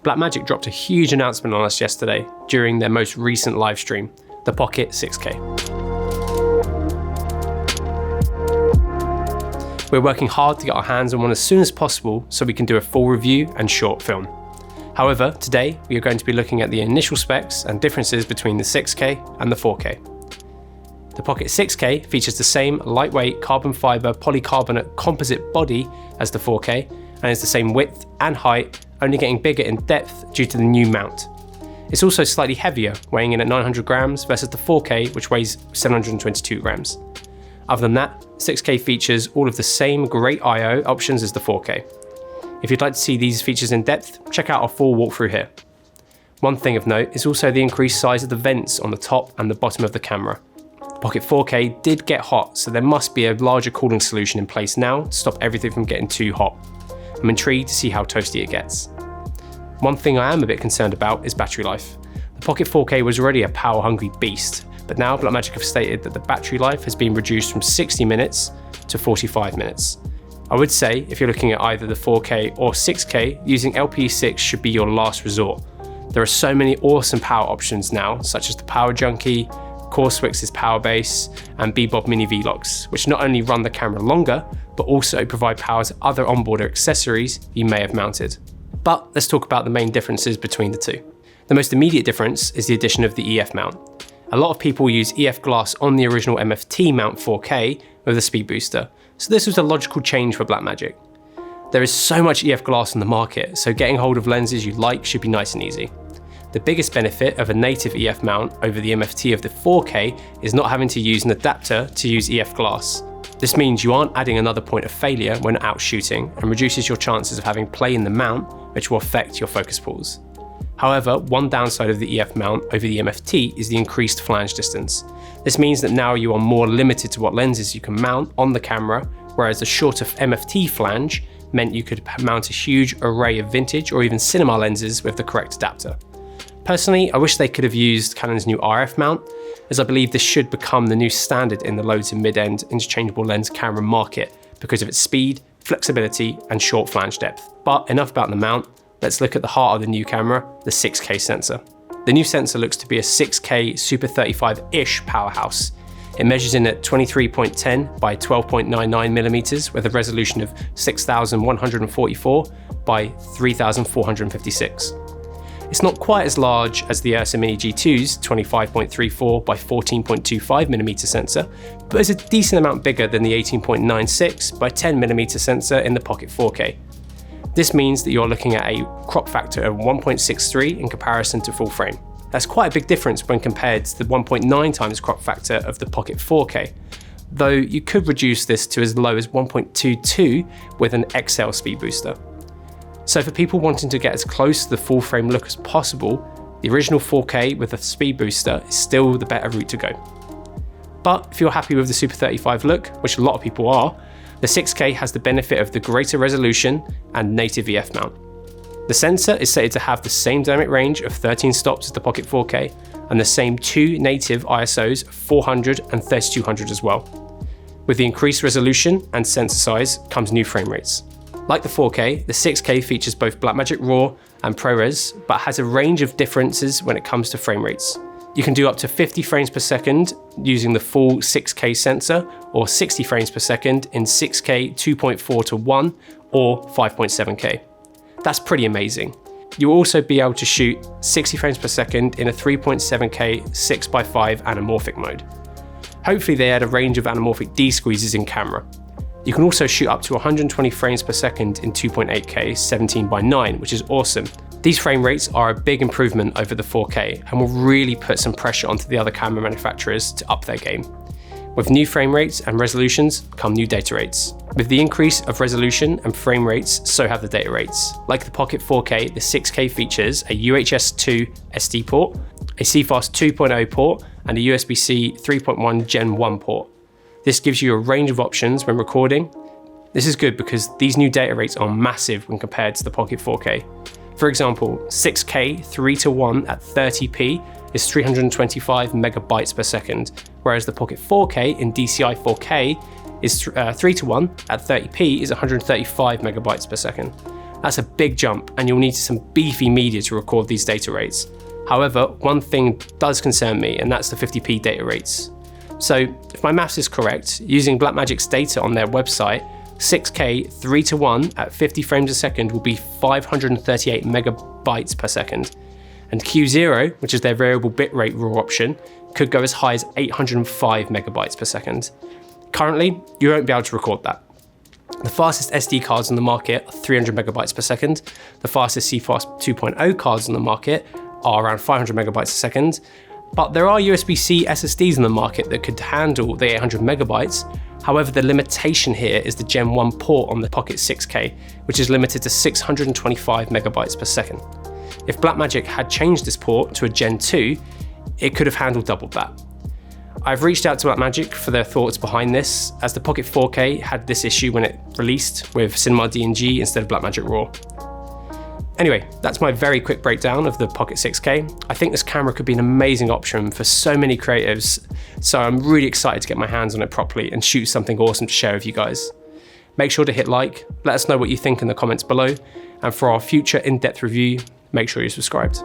Blackmagic dropped a huge announcement on us yesterday during their most recent live stream, the Pocket 6K. We're working hard to get our hands on one as soon as possible so we can do a full review and short film. However, today we are going to be looking at the initial specs and differences between the 6K and the 4K. The Pocket 6K features the same lightweight carbon fibre polycarbonate composite body as the 4K and is the same width and height, only getting bigger in depth due to the new mount. It's also slightly heavier, weighing in at 900 grams versus the 4K, which weighs 722 grams. Other than that, 6K features all of the same great I/O options as the 4K. If you'd like to see these features in depth, check out our full walkthrough here. One thing of note is also the increased size of the vents on the top and the bottom of the camera. The Pocket 4K did get hot, so there must be a larger cooling solution in place now to stop everything from getting too hot. I'm intrigued to see how toasty it gets. One thing I am a bit concerned about is battery life. The Pocket 4K was already a power-hungry beast, but now Blackmagic have stated that the battery life has been reduced from 60 minutes to 45 minutes. I would say if you're looking at either the 4K or 6K, using LP6 should be your last resort. There are so many awesome power options now, such as the Power Junkie, Coreswix's Power Base, and Bebob Mini V-Locks, which not only run the camera longer, but also provide power to other onboard accessories you may have mounted. But let's talk about the main differences between the two. The most immediate difference is the addition of the EF mount. A lot of people use EF glass on the original MFT mount 4K with a speed booster, so this was a logical change for Blackmagic. There is so much EF glass on the market, so getting hold of lenses you like should be nice and easy. The biggest benefit of a native EF mount over the MFT of the 4K is not having to use an adapter to use EF glass. This means you aren't adding another point of failure when out shooting and reduces your chances of having play in the mount, which will affect your focus pulls. However, one downside of the EF mount over the MFT is the increased flange distance. This means that now you are more limited to what lenses you can mount on the camera, whereas the shorter MFT flange meant you could mount a huge array of vintage or even cinema lenses with the correct adapter. Personally, I wish they could have used Canon's new RF mount, as I believe this should become the new standard in the low to mid-end interchangeable lens camera market because of its speed, flexibility, and short flange depth. But enough about the mount, let's look at the heart of the new camera, the 6K sensor. The new sensor looks to be a 6K Super 35-ish powerhouse. It measures in at 23.10 by 12.99mm with a resolution of 6144 by 3456. It's not quite as large as the Ursa Mini G2's 25.34 by 14.25mm sensor, but is a decent amount bigger than the 18.96 by 10mm sensor in the Pocket 4K. This means that you're looking at a crop factor of 1.63 in comparison to full frame. That's quite a big difference when compared to the 1.9 times crop factor of the Pocket 4K, though you could reduce this to as low as 1.22 with an XL speed booster. So for people wanting to get as close to the full frame look as possible, the original 4K with a speed booster is still the better route to go. But if you're happy with the Super 35 look, which a lot of people are, the 6K has the benefit of the greater resolution and native EF mount. The sensor is slated to have the same dynamic range of 13 stops as the Pocket 4K and the same two native ISOs, 400 and 3200 as well. With the increased resolution and sensor size comes new frame rates. Like the 4K, the 6K features both Blackmagic RAW and ProRes, but has a range of differences when it comes to frame rates. You can do up to 50 frames per second using the full 6K sensor, or 60 frames per second in 6K 2.4:1 or 5.7K. That's pretty amazing. You'll also be able to shoot 60 frames per second in a 3.7K 6x5 anamorphic mode. Hopefully they add a range of anamorphic D-squeezes in camera. You can also shoot up to 120 frames per second in 2.8K 17:9, which is awesome. These frame rates are a big improvement over the 4K and will really put some pressure onto the other camera manufacturers to up their game. With new frame rates and resolutions come new data rates. With the increase of resolution and frame rates, so have the data rates. Like the Pocket 4K, the 6K features a UHS 2 SD port, a CFast 2.0 port, and a USB-C 3.1 Gen 1 port. This gives you a range of options when recording. This is good because these new data rates are massive when compared to the Pocket 4K. For example, 6K 3:1 at 30p is 325 megabytes per second, whereas the Pocket 4K in DCI 4K is 3:1 at 30p is 135 megabytes per second. That's a big jump, and you'll need some beefy media to record these data rates. However, one thing does concern me, and that's the 50p data rates. So if my maths is correct, using Blackmagic's data on their website, 6K 3:1 at 50 frames a second will be 538 megabytes per second. And Q0, which is their variable bitrate RAW option, could go as high as 805 megabytes per second. Currently, you won't be able to record that. The fastest SD cards on the market are 300 megabytes per second. The fastest CFast 2.0 cards on the market are around 500 megabytes a second. But there are USB-C SSDs in the market that could handle the 800 megabytes. However, the limitation here is the Gen 1 port on the Pocket 6K, which is limited to 625 megabytes per second. If Blackmagic had changed this port to a Gen 2, it could have handled double that. I've reached out to Blackmagic for their thoughts behind this, as the Pocket 4K had this issue when it released with Cinema DNG instead of Blackmagic RAW. Anyway, that's my very quick breakdown of the Pocket 6K. I think this camera could be an amazing option for so many creatives, so I'm really excited to get my hands on it properly and shoot something awesome to share with you guys. Make sure to hit like, let us know what you think in the comments below, and for our future in-depth review, make sure you're subscribed.